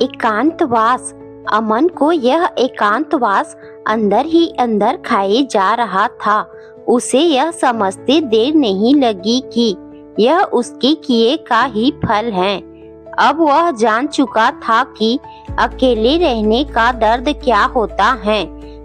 एकांतवास। अमन को यह एकांतवास अंदर ही अंदर खाए जा रहा था। उसे यह समझते देर नहीं लगी कि यह उसके किए का ही फल है। अब वह जान चुका था कि अकेले रहने का दर्द क्या होता है।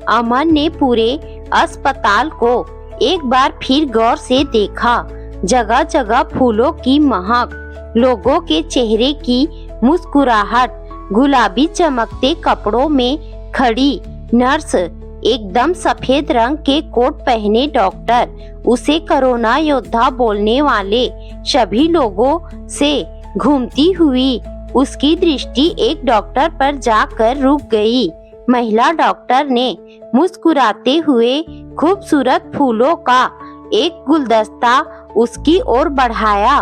अमन ने पूरे अस्पताल को एक बार फिर गौर से देखा। जगह जगह फूलों की महक, लोगों के चेहरे की मुस्कुराहट, गुलाबी चमकते कपड़ों में खड़ी नर्स, एकदम सफेद रंग के कोट पहने डॉक्टर, उसे कोरोना योद्धा बोलने वाले सभी लोगों से घूमती हुई उसकी दृष्टि एक डॉक्टर पर जाकर रुक गई। महिला डॉक्टर ने मुस्कुराते हुए खूबसूरत फूलों का एक गुलदस्ता उसकी ओर बढ़ाया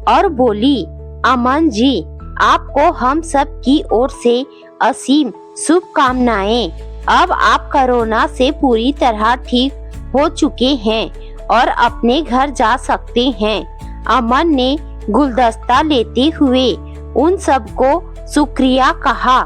और बोली, अमन जी, आपको हम सब की ओर से असीम शुभकामनाएं। अब आप कोरोना से पूरी तरह ठीक हो चुके हैं और अपने घर जा सकते हैं। अमन ने गुलदस्ता लेते हुए उन सबको शुक्रिया कहा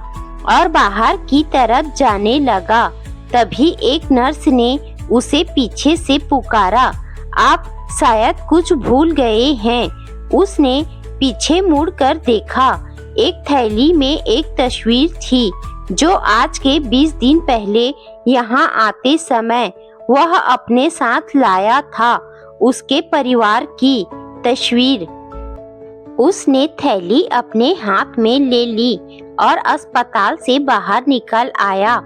और बाहर की तरफ जाने लगा। तभी एक नर्स ने उसे पीछे से पुकारा, आप शायद कुछ भूल गए हैं। उसने पीछे मुड़कर देखा। एक थैली में एक तस्वीर थी जो आज के 20 दिन पहले यहाँ आते समय वह अपने साथ लाया था, उसके परिवार की तस्वीर। उसने थैली अपने हाथ में ले ली और अस्पताल से बाहर निकल आया।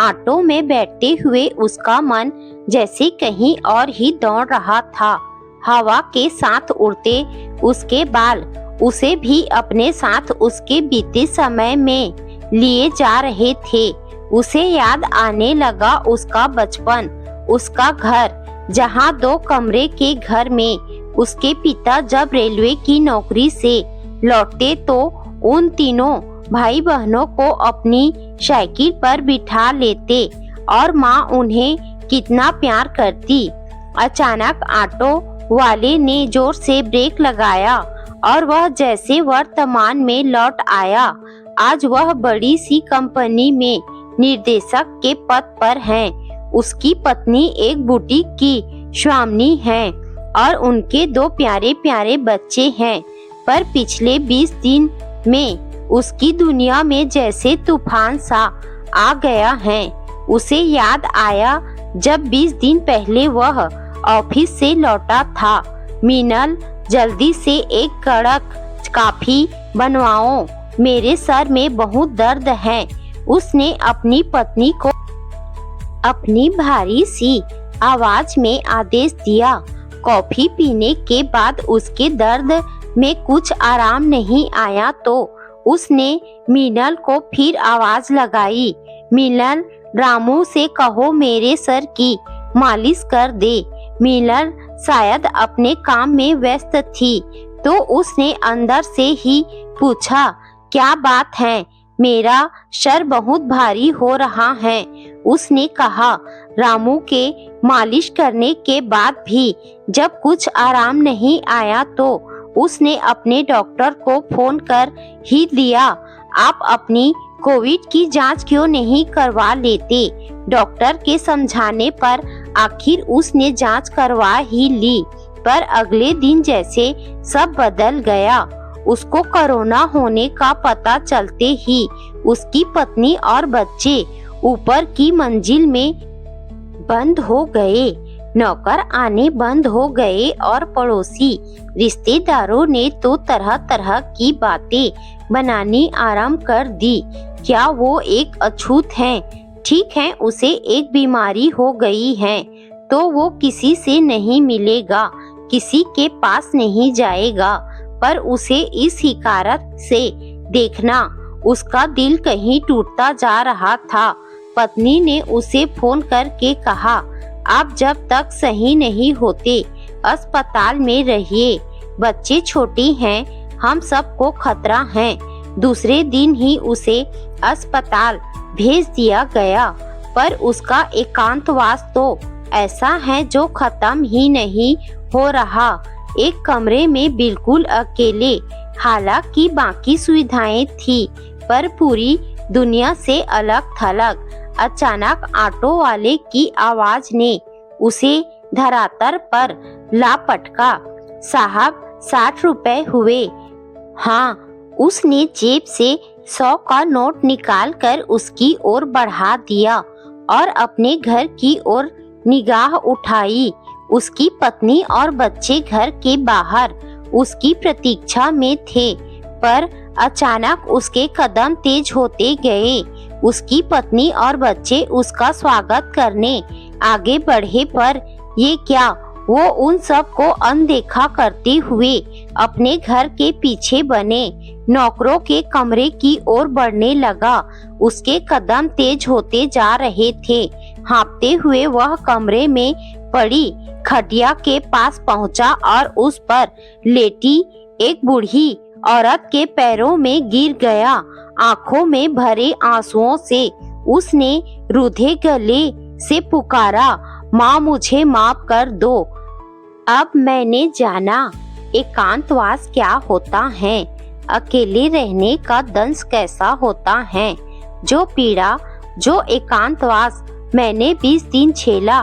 ऑटो में बैठते हुए उसका मन जैसे कहीं और ही दौड़ रहा था। हवा के साथ उड़ते उसके बाल उसे भी अपने साथ उसके बीते समय में लिए जा रहे थे। उसे याद आने लगा उसका बचपन, उसका घर, जहाँ 2 कमरे के घर में उसके पिता जब रेलवे की नौकरी से लौटते तो उन तीनों भाई बहनों को अपनी साइकिल पर बिठा लेते और माँ उन्हें कितना प्यार करती। अचानक ऑटो वाले ने जोर से ब्रेक लगाया और वह जैसे वर्तमान में लौट आया। आज वह बड़ी सी कंपनी में निर्देशक के पद पर है। उसकी पत्नी एक बुटीक की स्वामिनी है और उनके 2 प्यारे प्यारे बच्चे हैं। पर पिछले 20 दिन में उसकी दुनिया में जैसे तूफान सा आ गया है। उसे याद आया जब 20 दिन पहले वह ऑफिस से लौटा था। मीनल, जल्दी से एक कड़क कॉफी बनवाओ, मेरे सर में बहुत दर्द है। उसने अपनी पत्नी को अपनी भारी सी आवाज में आदेश दिया। कॉफी पीने के बाद उसके दर्द में कुछ आराम नहीं आया तो उसने मीनल को फिर आवाज लगाई, मीनल, रामू से कहो मेरे सर की मालिश कर दे। मीनल शायद अपने काम में व्यस्त थी तो उसने अंदर से ही पूछा, क्या बात है, मेरा सर बहुत भारी हो रहा है। उसने कहा। रामू के मालिश करने के बाद भी जब कुछ आराम नहीं आया तो उसने अपने डॉक्टर को फोन कर ही दिया। आप अपनी कोविड की जांच क्यों नहीं करवा लेते? डॉक्टर के समझाने पर आखिर उसने जांच करवा ही ली। पर अगले दिन जैसे सब बदल गया। उसको कोरोना होने का पता चलते ही उसकी पत्नी और बच्चे ऊपर की मंजिल में बंद हो गए। नौकर आने बंद हो गए और पड़ोसी रिश्तेदारों ने तो तरह तरह की बातें बनानी आरंभ कर दी। क्या वो एक अछूत है? ठीक है, उसे एक बीमारी हो गई है तो वो किसी से नहीं मिलेगा, किसी के पास नहीं जाएगा। पर उसे इस हिकारत से देखना उसका दिल कहीं टूटता जा रहा था। पत्नी ने उसे फोन करके कहा, आप जब तक सही नहीं होते अस्पताल में रहिए, बच्चे छोटे हैं, हम सबको खतरा है। दूसरे दिन ही उसे अस्पताल भेज दिया गया। पर उसका एकांतवास तो ऐसा है जो खत्म ही नहीं हो रहा। एक कमरे में बिल्कुल अकेले, हालांकि बाकी सुविधाएं थी पर पूरी दुनिया से अलग थलग। अचानक ऑटो वाले की आवाज ने उसे धरातल पर ला पटका। साहब 60 रुपए हुए। हाँ, उसने जेब से 100 का नोट निकाल कर उसकी ओर बढ़ा दिया और अपने घर की ओर निगाह उठाई। उसकी पत्नी और बच्चे घर के बाहर उसकी प्रतीक्षा में थे, पर अचानक उसके कदम तेज होते गए। उसकी पत्नी और बच्चे उसका स्वागत करने आगे बढ़े, पर ये क्या, वो उन सब को अनदेखा करते हुए अपने घर के पीछे बने नौकरों के कमरे की ओर बढ़ने लगा। उसके कदम तेज होते जा रहे थे। हाँफते हुए वह कमरे में पड़ी खटिया के पास पहुंचा और उस पर लेटी एक बूढ़ी औरत के पैरों में गिर गया। आंखों में भरे आंसुओं से उसने रूधे गले से पुकारा, माँ मुझे माफ कर दो। अब मैंने जाना एकांतवास क्या होता है, अकेले रहने का दंश कैसा होता है। जो पीड़ा, जो एकांतवास मैंने 20 दिन झेला,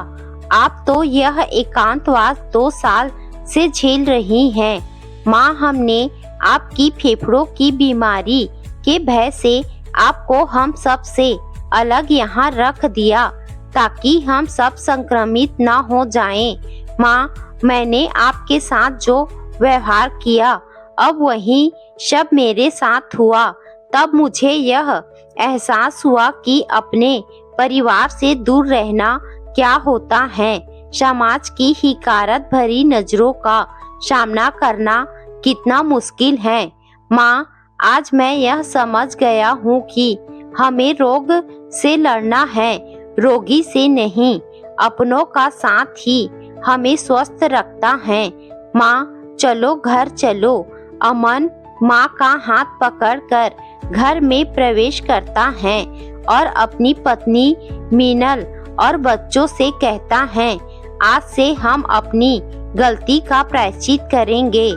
आप तो यह एकांतवास 2 साल से झेल रही हैं। माँ, हमने आपकी फेफड़ों की बीमारी के भय से आपको हम सब से अलग यहाँ रख दिया ताकि हम सब संक्रमित ना हो जाएं। माँ, मैंने आपके साथ जो व्यवहार किया, अब वही सब मेरे साथ हुआ। तब मुझे यह एहसास हुआ कि अपने परिवार से दूर रहना क्या होता है। समाज की हिकारत भरी नजरों का सामना करना कितना मुश्किल है। माँ, आज मैं यह समझ गया हूँ कि हमें रोग से लड़ना है, रोगी से नहीं। अपनों का साथ ही हमें स्वस्थ रखता है। माँ, चलो घर चलो। अमन माँ का हाथ पकड़कर घर में प्रवेश करता है और अपनी पत्नी मीनल और बच्चों से कहता है, आज से हम अपनी गलती का प्रायश्चित करेंगे।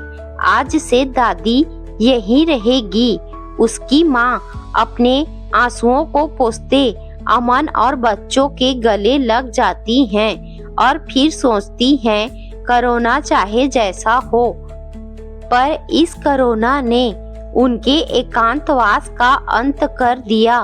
आज से दादी यहीं रहेगी। उसकी माँ अपने आंसुओं को पोंछते अमन और बच्चों के गले लग जाती हैं और फिर सोचती हैं, कोरोना चाहे जैसा हो, पर इस कोरोना ने उनके एकांतवास का अंत कर दिया।